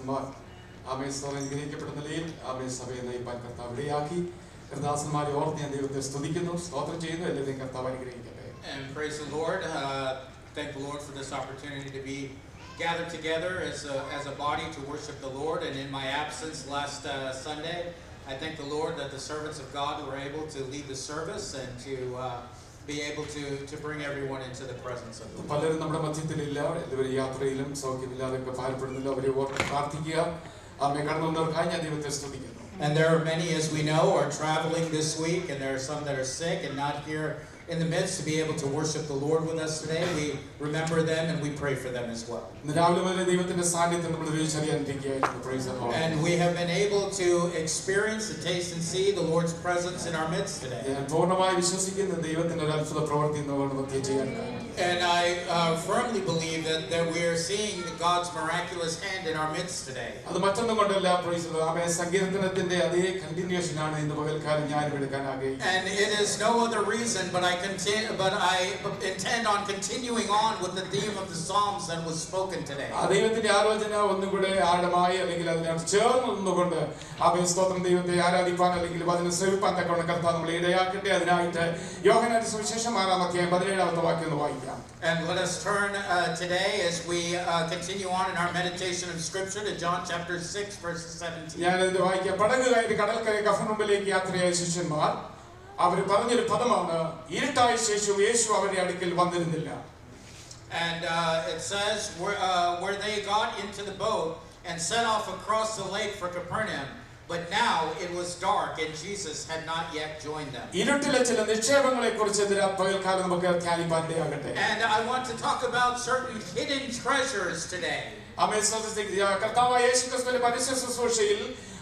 കർത്താസന്മാർ ആമേ അനുഗ്രഹിക്കപ്പെടുന്ന നിലയിൽ ആമേ സഭയെ നയിപ്പാൻ കർത്താവ് ഇടയാക്കി കർത്താസന്മാരെ ഓർത്ത് ഞാൻ ദൈവത്തെ സ്തുതിക്കുന്നു, സ്തോത്രം ചെയ്യുന്നു. എല്ലാവരെയും കർത്താവ് അനുഗ്രഹിക്കട്ടെ. And praise the Lord. Thank the Lord for this opportunity to be gathered together as a body to worship the Lord. And in my absence last Sunday, I thank the Lord that the servants of God were able to lead the service and to be able to bring everyone into the presence of the Lord. പലരും നമ്മുടെ മധ്യത്തിലില്ല, എല്ലാവരും യാത്രയിലും സൗഖ്യമില്ലാതൊക്കെ ഭാരപ്പെടുന്നില്ല. അവരെ ഓർത്ത് പ്രാർത്ഥിക്കുക. ആമേ കടന്നു വന്നവർക്കായി ഞാൻ ദൈവത്തെ സ്തുതിക്കുന്നു. And there are many, as we know, are traveling this week, and there are some that are sick and not here in the midst to be able to worship the Lord with us today. We remember them and we pray for them as well. And we have been able to experience and taste and see the Lord's presence in our midst today. And I firmly believe that we are seeing God's miraculous hand in our midst today. And it is no other reason, but I intend on continuing on with the theme of the Psalms that was spoken today. And let us turn today as we continue on in our meditation of Scripture to John chapter 6 verses 17. അവർ പറഞ്ഞൊരു പദമാണ്, ഇരുട്ടായ ശേഷം യേശു അവരുടെ അടുക്കൽ വന്നിരുന്നില്ല. And it says where they got into the boat and set off across the lake for Capernaum, but now it was dark and Jesus had not yet joined them. ഇരുട്ടിലെ ചില നിക്ഷേപങ്ങളെക്കുറിച്ച് പകൽക്കാലം നമുക്ക് ധ്യാനിപ്പാനിടയാകട്ടെ. And I want to talk about certain hidden treasures today. കർത്താവായ യേശുക്രിസ്തുവിന്റെ പരസ്യ ശുശ്രൂഷയിൽ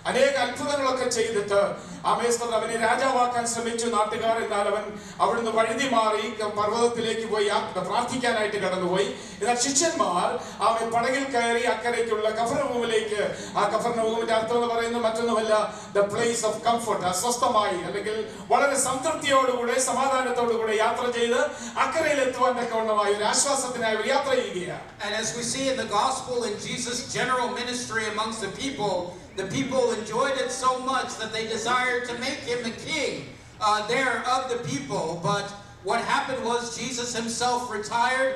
അനേക അത്ഭുതങ്ങളൊക്കെ ചെയ്തിട്ട് അവനെ രാജാവാക്കാൻ ശ്രമിച്ചു നാട്ടുകാർ. എന്നാൽ അവൻ അവിടുന്ന് വഴുതി മാറി പർവ്വതത്തിലേക്ക് പോയി പ്രാർത്ഥിക്കാനായിട്ട് കടന്നുപോയി. എന്നാൽ ശിഷ്യന്മാർ അവൻ പടകിൽ കയറി അക്കരയ്ക്കുള്ള കഫർനഹൂമിലേക്ക്, ആ കഫർനഹൂമിന്റെ അർത്ഥം എന്ന് പറയുന്നത് മറ്റൊന്നുമല്ല, ദ പ്ലേസ് ഓഫ് കംഫർട്ട്, അസ്വസ്ഥമായി അല്ലെങ്കിൽ വളരെ സംതൃപ്തിയോടുകൂടെ സമാധാനത്തോടുകൂടെ യാത്ര ചെയ്ത് അക്കരയിൽ എത്തുവാൻ തക്കവണ്ണമായ ഒരു ആശ്വാസത്തിനായി അവർ യാത്ര ചെയ്യുകയാണ്. And as we see in the gospel, in Jesus' general ministry amongst the people enjoyed it so much that they desired to make him the king there of the people. But what happened was Jesus himself retired,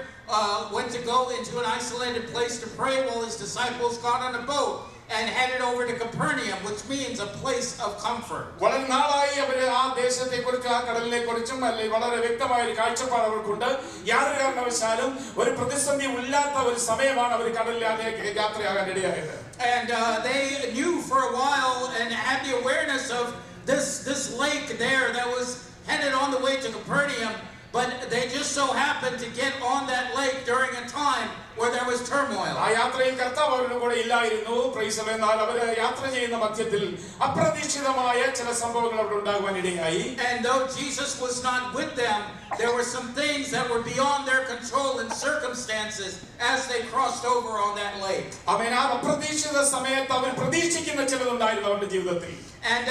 went to go into an isolated place to pray while his disciples got on a boat and headed over to Capernaum, which means a place of comfort. വളരെ നാളായി അവര് ആ ദേശത്തെക്കുറിച്ചും ആ കടലിനെക്കുറിച്ചും വളരെ വ്യക്തമായ ഒരു കാഴ്ചപ്പാട് അവർക്കുണ്ട്. യാതൊരു കാരണവശാലും ഒരു പ്രതിസന്ധി ഇല്ലാത്ത ഒരു സമയമാണ് അവർ കടലിലേക്ക് യാത്രയാകാൻ ഇടയായത്. And they knew for a while and had the awareness of this lake there that was headed on the way to Capernaum, but they just so happened to get on that lake during a time where there was turmoil. ആ യാത്രയിൽ കർത്താവ് അവരുടെ കൂടെ ഇല്ലായിരുന്നു. എന്നാൽ അവർ യാത്ര ചെയ്യുന്ന മധ്യത്തിൽ അപ്രതീക്ഷിതമായ ചില സംഭവങ്ങൾ അവിടെ ഉണ്ടാകുവാൻ ഇടയായി. And though Jesus was not with them, there were some things that were beyond their control and circumstances as they crossed over on that lake. ആമേൻ. ആ അപ്രതീക്ഷിത സമയത്ത് അവർ പ്രതീക്ഷിക്കുന്ന ചിലതുണ്ടായിരുന്നു അവരുടെ ജീവിതത്തിൽ. And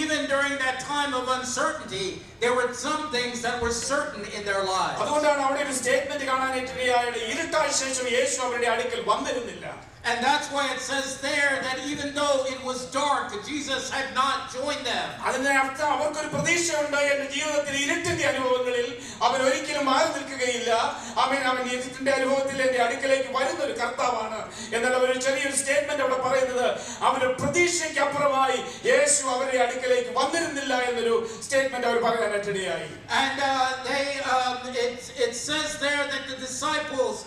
even during that time of uncertainty, there were some things that were certain in their lives. അതുകൊണ്ടാണ് അവിടെ ഒരു statement കാണാനായിട്ട് ഇടയായത്, ഇരുട്ടായ ശേഷം യേശു അവരുടെ അടുക്കൽ വന്നിരുന്നില്ല. And that's why it says there that even though it was dark, Jesus had not joined them. അതിനർത്ഥം അവർക്കൊരു പ്രതീക്ഷയുണ്ട്, എന്റെ ജീവിതത്തിൽ ഇരുട്ടിന്റെ അനുഭവങ്ങളിൽ അവൻ ഒരിക്കലും മാറി നിൽക്കുകയില്ല. അവൻ ഇരുട്ടിന്റെ അനുഭവത്തിൽ എന്റെ അടുക്കലേക്ക് വരുന്ന ഒരു കർത്താവാണ് എന്നുള്ള ഒരു ചെറിയൊരു സ്റ്റേറ്റ്മെന്റ് അവിടെ പറയുന്നത്. അവരുടെ പ്രതീക്ഷയ്ക്ക് അപ്പുറമായി യേശു അവരുടെ അടുക്കലേക്ക് വന്നിരുന്നില്ല എന്നൊരു സ്റ്റേറ്റ്മെന്റ് അവർ പറയാനായിട്ട് ഇടയായി. And it says there that the disciples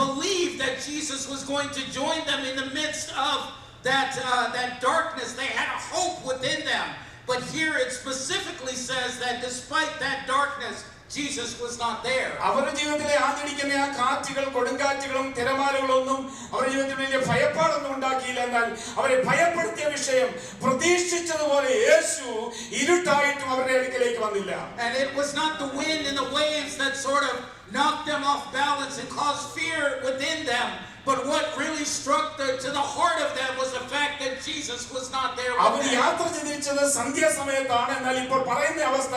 believed that Jesus was going to join them in the midst of that darkness. They had a hope within them. But here it specifically says that despite that darkness, Jesus was not there. അവരുടെ ജീവിതത്തിലെ ആഞ്ഞടിക്കുന്ന ആ കാറ്റുകൾ, കൊടുങ്കാറ്റുകളും തിരമാലകളൊന്നും അവരുടെ ജീവിതത്തിൽ വലിയ ഭയപ്പാടൊന്നും ഉണ്ടാക്കിയില്ല. എന്നാൽ അവരെ ഭയപ്പെടുത്തിയ വിഷയം പ്രതീക്ഷിച്ചതുപോലെ യേശു ഇരുട്ടായിട്ടും അവരുടെ അടുക്കലേക്ക് വന്നില്ല. And it was not the wind and the waves that sort of knocked them off balance and caused fear within them. But what really struck to the heart of them was the fact that Jesus was not there with അവൻ them. യാത്ര തിരിച്ചത് സന്ധ്യാസമയത്താണ്. എന്നാൽ ഇപ്പോൾ പറയുന്ന അവസ്ഥ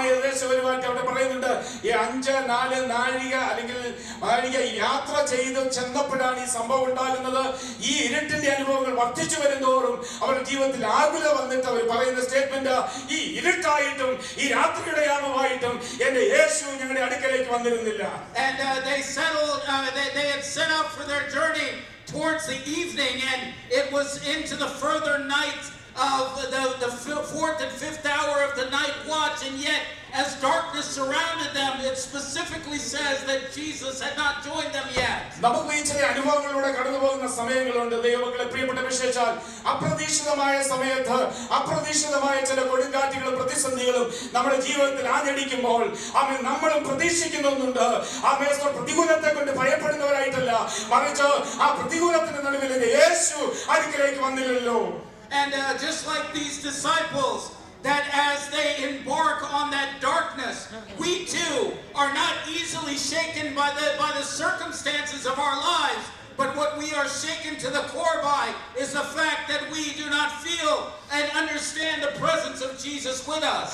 ഏകദേശം ഒരുപാട് അവിടെ പറയുന്നുണ്ട്. ഈ 5-4 നാഴിക അല്ലെങ്കിൽ യാത്ര ചെയ്ത് ചെന്നപ്പോഴാണ് ഈ സംഭവം ഉണ്ടാകുന്നത്. ഈ ഇരുട്ടിന്റെ അനുഭവങ്ങൾ വർദ്ധിച്ചു വരുന്നതോറും അവരുടെ ജീവിതത്തിൽ ആകുല വന്നിട്ട് അവർ പറയുന്ന സ്റ്റേറ്റ്മെന്റ്, ഈ ഇരുട്ടായിട്ടും ഈ രാത്രിയുടെ യാമമായിട്ടും എന്റെ യേശു ഞങ്ങളുടെ അടുക്കലേക്ക് വന്നിരുന്നില്ല. And they had set out for their journey towards the evening, and it was into the further night of the 4th and 5th hour of the night watch, and yet as darkness surrounded them, it specifically says that Jesus had not joined them yet. നമുക്ക് ഈ ചില അനുഭവങ്ങളിലൂടെ കടന്നു പോകുന്ന സമയങ്ങളുണ്ട്. ദൈവമക്കളെ, പ്രിയപ്പെട്ട വിശേഷാൽ അപ്രതീക്ഷിതമായ സമയത്ത് അപ്രതീക്ഷിതമായ ചില കൊടുങ്കാറ്റുകളും പ്രതിസന്ധികളും നമ്മുടെ ജീവിതത്തിൽ ആഞ്ഞടിക്കുമ്പോൾ നമ്മളും പ്രതീക്ഷിക്കുന്നുണ്ട്. പ്രതികൂലത്തെ കൊണ്ട് ഭയപ്പെടുന്നവരായിട്ടല്ല, മറിച്ച് ആ പ്രതികൂലത്തിന്റെ നടുവിൽ യേശു അടുക്കലേക്ക് വന്നില്ലല്ലോ. And just like these disciples, that as they embark on that darkness, we too are not easily shaken by the circumstances of our lives, but what we are shaken to the core by is the fact that we do not feel and understand the presence of Jesus with us.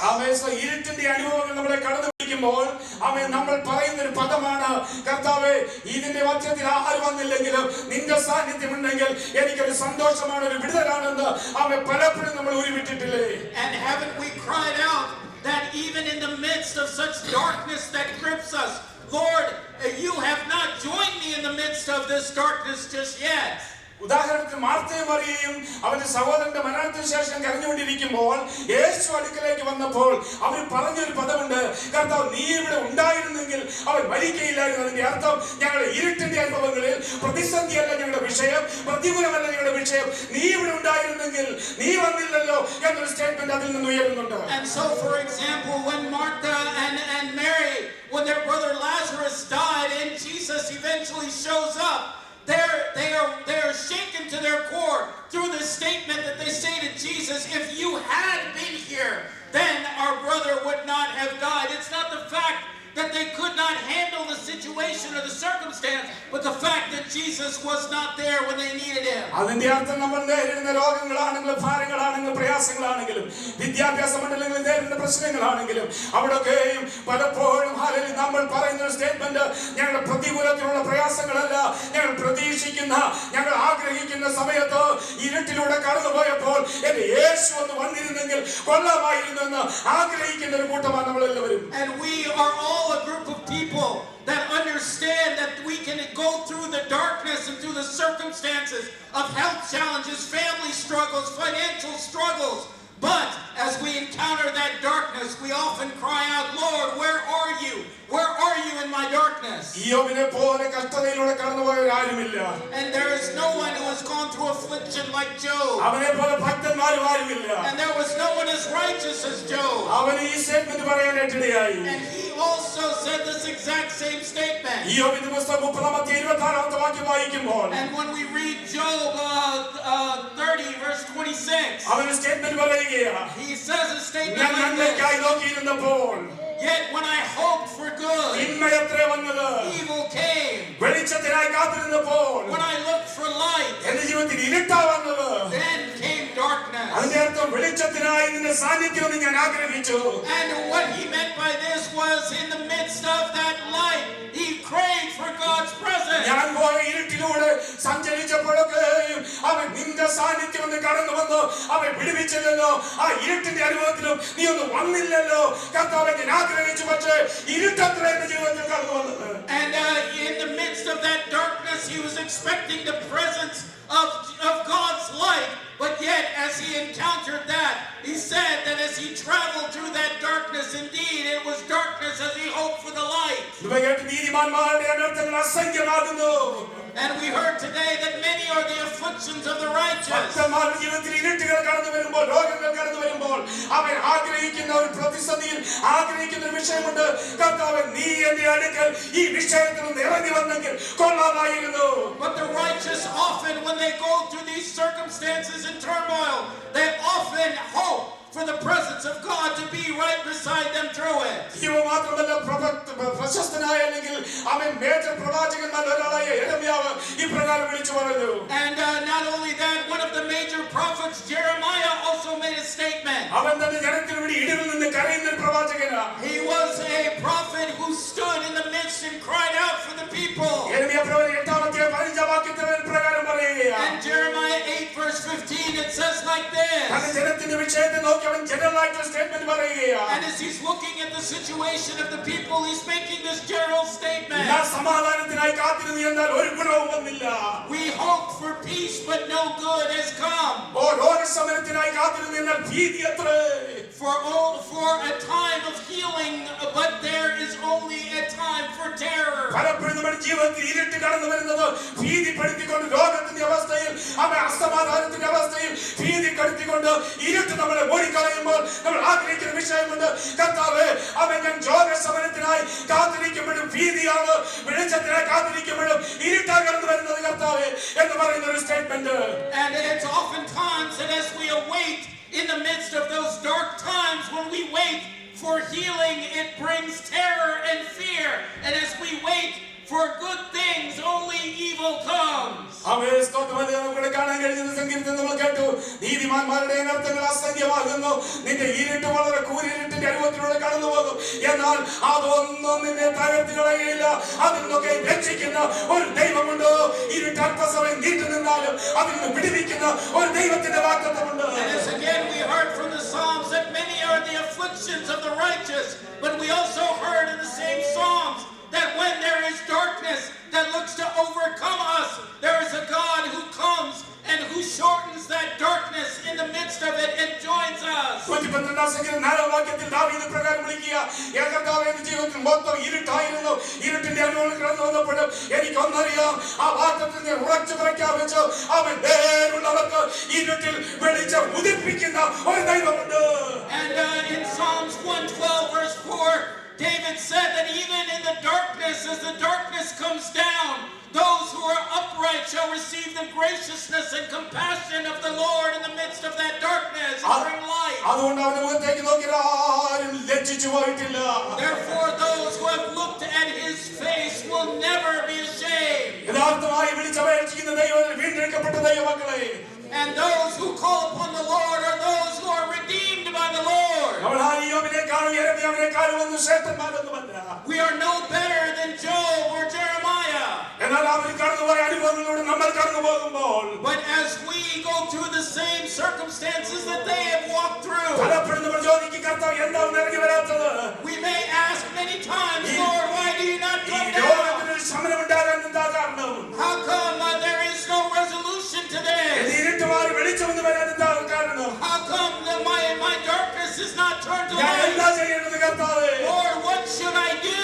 ഇരുട്ടിന്റെ അനുഭവങ്ങൾ നമ്മളെ കടന്നു പിടിക്കുമ്പോൾ നമ്മൾ പറയുന്ന ഒരു പദമാണ്, കർത്താവേ, ഇതിന്റെ മധ്യത്തിൽ ആരും വന്നില്ലെങ്കിലും നിന്റെ സാന്നിധ്യം ഉണ്ടെങ്കിൽ എനിക്കൊരു സന്തോഷമാണ്, ഒരു വിടുതലാണെന്ന് പലപ്പോഴും നമ്മൾ ഉരുവിട്ടിട്ടില്ലേ? And haven't we cried out that even in the midst of such darkness that grips us, Lord, you have not joined me in the midst of this darkness just yet. ഉദാഹരണത്തിന് മാർത്തയും മറിയയും അവന്റെ സഹോദരന്റെ മരണത്തിന് ശേഷം കരഞ്ഞുകൊണ്ടിരിക്കുമ്പോൾ യേശു അടുക്കലേക്ക് വന്നപ്പോൾ അവർ പറഞ്ഞൊരു പദമുണ്ട്, കർത്താവ്, നീ ഇവിടെ ഉണ്ടായിരുന്നെങ്കിൽ അവൻ മരിക്കയില്ലായിരുന്നു. അതിന്റെ അർത്ഥം, ഞങ്ങളുടെ ഇരുട്ടിന്റെ അനുഭവങ്ങളിൽ പ്രതിസന്ധിയല്ല ഞങ്ങളുടെ വിഷയം, പ്രതികൂലമല്ല ഞങ്ങളുടെ വിഷയം, നീ ഇവിടെ ഉണ്ടായിരുന്നെങ്കിൽ, നീ വന്നില്ലല്ലോ എന്നൊരു സ്റ്റേറ്റ്മെന്റ് അതിൽ നിന്ന് ഉയരുന്നുണ്ട്. And so, for example, when Martha and Mary, when their brother Lazarus died and Jesus eventually shows up, they are shaken to their core through the statement that they say to Jesus, if you had been here, then our brother would not have died. It's not the fact that they could not handle the situation or the circumstance, but the fact that Jesus was not there when they needed him. അതിന്റെ അർത്ഥം, നമ്മൾ നേരിടുന്ന രോഗങ്ങളാണെങ്കിലും ഭാരങ്ങളാണെങ്കിലും പ്രയാസങ്ങളാണെങ്കിലും വിദ്യാഭ്യാസ മണ്ഡലങ്ങളിൽ നേരിടുന്ന പ്രശ്നങ്ങളാണെങ്കിലും അവിടെയൊക്കെയും പലപ്പോഴും നമ്മൾ പറയുന്ന സ്റ്റേറ്റ്മെന്റ്, ഞങ്ങളുടെ പ്രതികൂലത്തിലുള്ള പ്രയാസങ്ങളല്ല, ഞങ്ങൾ പ്രതീക്ഷിക്കുന്ന, ഞങ്ങൾ ആഗ്രഹിക്കുന്ന സമയത്ത് ഇരുട്ടിലൂടെ കടന്നുപോയപ്പോൾ എന്റെ യേശു ഒന്ന് വന്നിരുന്നെങ്കിൽ കൊള്ളാമായിരുന്നു എന്ന് ആഗ്രഹിക്കുന്ന ഒരു കൂട്ടമാണ് നമ്മളെല്ലാവരും. And we are all a group of people that understand that we can go through the darkness and through the circumstances of health challenges, family struggles, financial struggles. But as we encounter that darkness, we often cry out, Lord, where are you? Where are you in my darkness? And there is no one who has gone through affliction like Job. And there was no one as righteous as Job. And he also said this exact same statement. And when we read Job 30 verse 26, he says a statement like this. Yet when I hoped for good, evil came. When I looked for light, then came darkness. And what he meant by this was, in the midst of that light, he craved for God's presence. And in the midst of that darkness, he was expecting the presence of God's light. But yet, as he encountered that, he said that as he traveled through that darkness, indeed, it was darkness as he hoped for the light. And we heard today that many are the afflictions of the righteous. But the righteous often, when they go through these circumstances and turmoil, they often hope for the presence of God to be be right beside them through it. ഇവ മാത്രമല്ല പ്രശസ്തനായ അല്ലെങ്കിൽ അവൻ major പ്രവാചകന്മാരിൽ ഒരാളായ യെരമ്യാവ് ഇപ്രകാരം വിളിച്ചു പറഞ്ഞു. And not only that, one of the major prophets, Jeremiah, also made a statement. അവൻ തന്റെ ജനത്തിന് വേണ്ടി ഇടിവിൽ നിന്ന് കരയുന്ന പ്രവാചകനാണ്. He was a prophet who stood in the midst and cried out for the people. യെരമ്യാ പ്രവചനം 8-ാമത്തെ 15-ാം വാക്യത്തിൽ ഇപ്രകാരം പറയുകയാണ്. And Jeremiah 8 verse 15, it says like this. തന്റെ ജനത്തിന്റെ വിഷയത്തെ നോക്കി അവൻ ജനറൽ ആയിട്ടുള്ള സ്റ്റേറ്റ്മെന്റ് പറയുകയാണ്. And as he's looking at the situation of the people, he's making this general statement. ഞാൻ സമാധാനത്തിനായി കാത്തിരുന്നു എന്നാൽ ഒരു ഗുണവും വന്നില്ല. We hoped for peace, but no good has come. ഓ രോഗശമനത്തിനായി കാത്തിരുന്നു എന്നാൽ ഭീതി അത്രേ. For a time of healing, but there is only a time for terror. പലപ്പോഴും നമ്മുടെ ജീവിതത്തിൽ ഇരുട്ട് കടന്നു വരുന്നത് ഭീതിപ്പെടുത്തിക്കൊണ്ട് രോഗത്തിന്റെ അവസ്ഥയിൽ അവൻ അസമാധാനത്തിന്റെ അവസ്ഥയിൽ ഭീതിപ്പെടുത്തിക്കൊണ്ട് ഇരുട്ട് നമ്മളെ ഓടിക്കളയുമ്പോൾ നമ്മൾ ആഗ്രഹിക്കുന്ന വിഷയമുണ്ട്. കർത്താവേ, അവൻ ഞാൻ രോഗശമനത്തിനായി കാത്തിരിക്കുമ്പോഴും ഭീതിയാണ്, വെളിച്ചത്തിനായി കാത്തിരിക്കുമ്പോഴും ഇരുട്ടായി കടന്നു വരുന്നത് കർത്താവേ എന്ന് പറയുന്ന ഒരു statement. And it's oftentimes that as we await in the midst of those dark times, when we wait for healing, it brings terror and fear. And as we wait for good things, only evil comes. നമുക്ക് കാണാൻ കഴിഞ്ഞ സംഗീതത്തിൽ നമ്മൾ കേട്ടു, നീതിമാന്മാരുടെ അനർത്ഥങ്ങൾ അസംഖ്യമാകുന്നു, നിന്റെ ഇരുട്ട് വളരെ കൂരിരുട്ടിന്റെ അനുഭവത്തിലൂടെ കടന്നു പോകും, എന്നാൽ അതൊന്നും നിന്നെ തകർത്തി കളയുകയില്ല. അതിൽ നിന്നൊക്കെ രക്ഷിക്കുന്ന ഒരു ദൈവമുണ്ട്. ഇരുട്ട് അല്പസമയം നീണ്ടു നിന്നാലും അതിൽ നിന്ന് വിടുവിക്കുന്ന ഒരു ദൈവത്തിന്റെ വാഗ്ദത്തമുണ്ട്. And as again we heard from the Psalms that many are the afflictions of the righteous, but we also heard in the same Psalms that when there is darkness that looks to overcome us, there is a God who comes and who shortens that darkness in the midst of it and joins us. 12-ാം സംഗീതം 4-ാം വാക്യത്തിൽ ദാവീദ് പ്രകാരം വിളിക്കുക, കർത്താവേ, എന്റെ ജീവിതത്തിൽ മൊത്തം ഇരുട്ടായിരുന്നു, ഇരുട്ടിന്റെ അനുഭവം കടന്നു വന്നപ്പോഴും എനിക്കൊന്നറിയാം, ആ വാഗ്ദത്തത്തിൽ ഞാൻ ഉറച്ചു പ്രഖ്യാപിച്ചു, അവൻ നേരുള്ളവർക്ക് ഇരുട്ടിൽ വെളിച്ചം ഉദിപ്പിക്കുന്ന ഒരു ദൈവമുണ്ട്. And in Psalms 112 verse 4, David said that even in the darkness, as the darkness comes down, those who are upright shall receive the graciousness and compassion of the Lord in the midst of that darkness and bring light. അതുകൊണ്ട് അവന്റെ മുഖത്തേക്ക് നോക്കിയാൽ ആരും ലജ്ജിച്ചു പോയിട്ടില്ല. Therefore those who have looked at his face will never be ashamed. യഥാർത്ഥമായി വിളിച്ചപേക്ഷിക്കുന്ന ദൈവം വീണ്ടെടുക്കപ്പെട്ട ദൈവമക്കളെ. And those who call upon the Lord are those who are redeemed by the Lord. We are no better than Job or Jeremiah. But as we go through the same circumstances that they have walked through, we may ask many times, Lord, why do you not come down? How come there is no resolution today? How come my darkness is not turned to light? Lord, what should I do?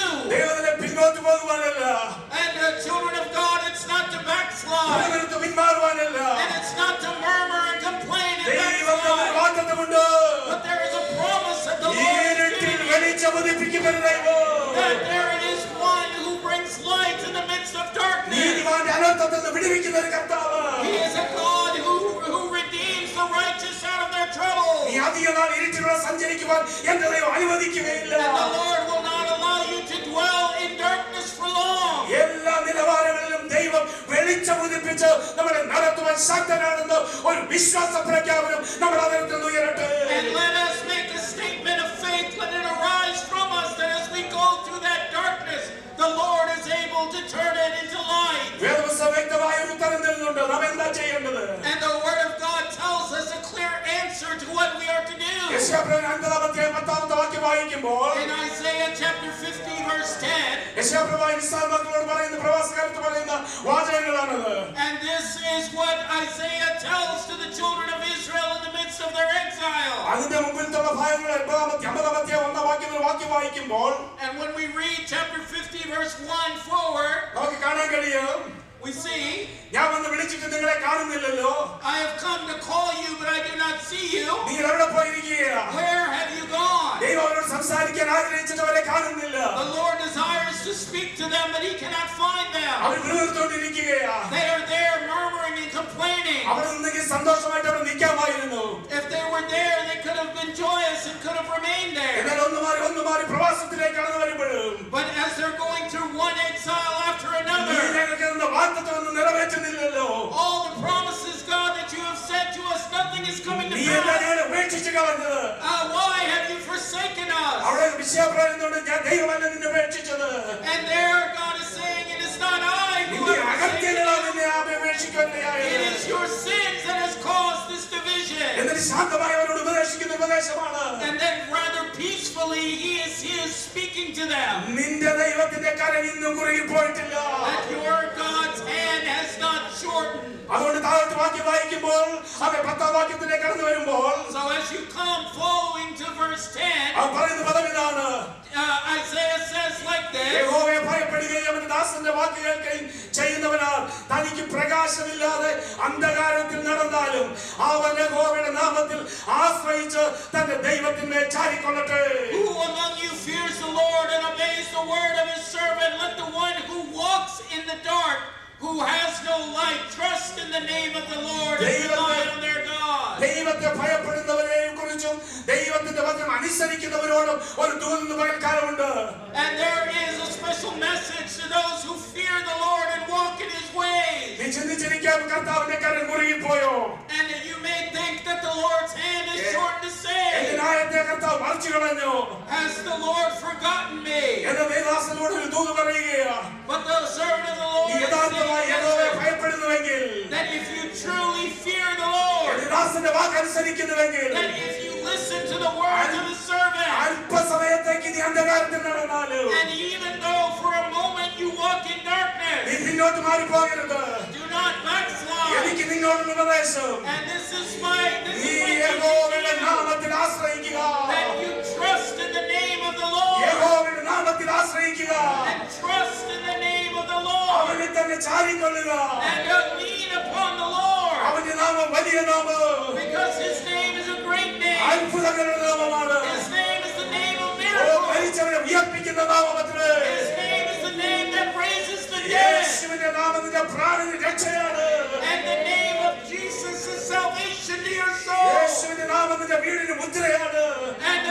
And children of God, it's not to backslide, and it's not to murmur and complain and backslide, but there is a promise that the Lord gives, that there is one who brings light in the midst of darkness. He is a God who redeems the righteous out of their trouble. And the Lord will not allow you to dwell in darkness for long. And let us make a statement of faith, let it arise from us, that as we go through that darkness, the Lord is able to turn it into light. And the Word of God tells us a clear answer to what we are to do. In Isaiah chapter 50 verse 10, and this is what Isaiah tells to the children of Israel in the midst of their exile. And when we read chapter 50 verse 1 forward, we see, I have come to call you, but I do not see you. Where have you gone? The Lord desires to speak to them, but he cannot find them. They are there murmuring and complaining. If they were there, they could have been joyous and could have remained there. മാറി പ്രവാസത്തിലേക്ക് കടന്നു വരുമ്പോഴും But as they're going through one exile after നീ another, ഞങ്ങൾക്ക് തന്ന വാഗ്ദത്തമൊന്നും നിറവേറ്റുന്നില്ലല്ലോ. all the promises, God, that you have said to us, nothing is coming to നീ എന്താ pass. ഞങ്ങളെ ഉപേക്ഷിച്ച് കളഞ്ഞത്? Why have you forsaken us? അവിടെ വിശ്വാസപ്രകാരം ഞാൻ ദൈവമല്ല നിന്നെ ഉപേക്ഷിച്ചത്. And there God is saying, it is not I who നിന്റെ have forsaken അകത്യങ്ങളാ you. നിന്നെ ഉപേക്ഷിക്കുകയായത്. It is your sins that has caused this division. എന്നിട്ട് ശാന്തമായി അവരോട് ഉപദേശിക്കുന്ന ഉപദേശമാണ്. And then rather peacefully he is speaking to them. നിന്റെ ദൈവത്തിന്റെ കരം ഇന്നും കുറുകി പോയിട്ടില്ല. That your God's hand has not shortened. അതുകൊണ്ട് താഴോട്ട് വാക്യം വായിക്കുമ്പോൾ അവൻ 10-ാം വാക്യത്തിലേക്ക് കടന്നു വരുമ്പോൾ So as you come following to verse 10, അവൻ പറയുന്ന പദം ഇതാണ്. Isaiah says like this. യഹോവയെ ഭയപ്പെടുകയും അവന്റെ ദാസന്റെ വാക്ക് കേൾക്കുകയും ചെയ്യുന്നവനാൽ തനിക്ക് പ്രകാശമില്ലാതെ അന്ധകാരത്തിൽ നടന്നാലും അവൻ യഹോവയുടെ നാമത്തിൽ ആശ്രയിച്ച് തന്റെ ദൈവത്തിന്മേൽ ചാരിക്കൊള്ളട്ടെ. Who among you fears the Lord and obeys the word of his servant? Let the one who walks in the dark, who has no light, trust in the name of the Lord and rely on their God. ദൈവത്തെ ഭയപ്പെടുന്നവരെയും കുറിച്ചും ദൈവത്തിന്റെ വചനം അനുസരിക്കുന്നവരോടും ഒരു ദൂതൻ പകൽക്കാലമുണ്ട്. And there is a special message to those who fear the Lord and walk in his ways. നീ ചിന്തിച്ചിരിക്കാം കർത്താവിന്റെ കരം കുറുകിപ്പോയോ? And you may think that the Lord's hand is short to save. എന്റെ ന്യായത്തെ കർത്താവ് മറിച്ചു കളഞ്ഞു. Has the Lord forgotten me? എന്റെ ദൈവദാസനോട് ഒരു ദൂത് പറയുകയാ. But the servant of the Lord നീ is യഥാർത്ഥമായി saying യഹോവയെ ഭയപ്പെടുന്നുവെങ്കിൽ, that if you truly fear the Lord, എന്റെ ദാസന്റെ വാക്ക് അനുസരിക്കുന്നുവെങ്കിൽ, that if you listen to the words of his servant, അല്പസമയത്തേക്ക് നീ അന്ധകാരത്തിൽ നടന്നാലും and even though for a moment you walk in നീ darkness, പിന്നോട്ട് മാറിപ്പോകരുത്. do not backslide. എനിക്ക് നിന്നോടുള്ള ഉപദേശം, And this is my നീ teaching യഹോവയുടെ to you, നാമത്തിൽ ആശ്രയിക്കുക. that you trust in the name of the Lord, യഹോവയുടെ നാമത്തിൽ ആശ്രയിക്കുക. and trust in the name of the Lord, അവനെ തന്നെ ചാരിക്കൊള്ളുക. and lean upon the Lord, അവന്റെ നാമം വലിയ നാമം, because his name is a great name. അത്ഭുതങ്ങളുടെ നാമമാണ്. His name is the name of oh, miracles. മരിച്ചവരെ ഉയർപ്പിക്കുന്ന നാമമത്രേ. His name is the name that raises the dead. യേശുവിന്റെ നാമത്തിന്റെ പ്രാണന് രക്ഷയാണ്. And the name of Jesus is salvation to your soul. യേശുവിന്റെ നാമത്തിന്റെ വീടിന് മുദ്രയാണ്. And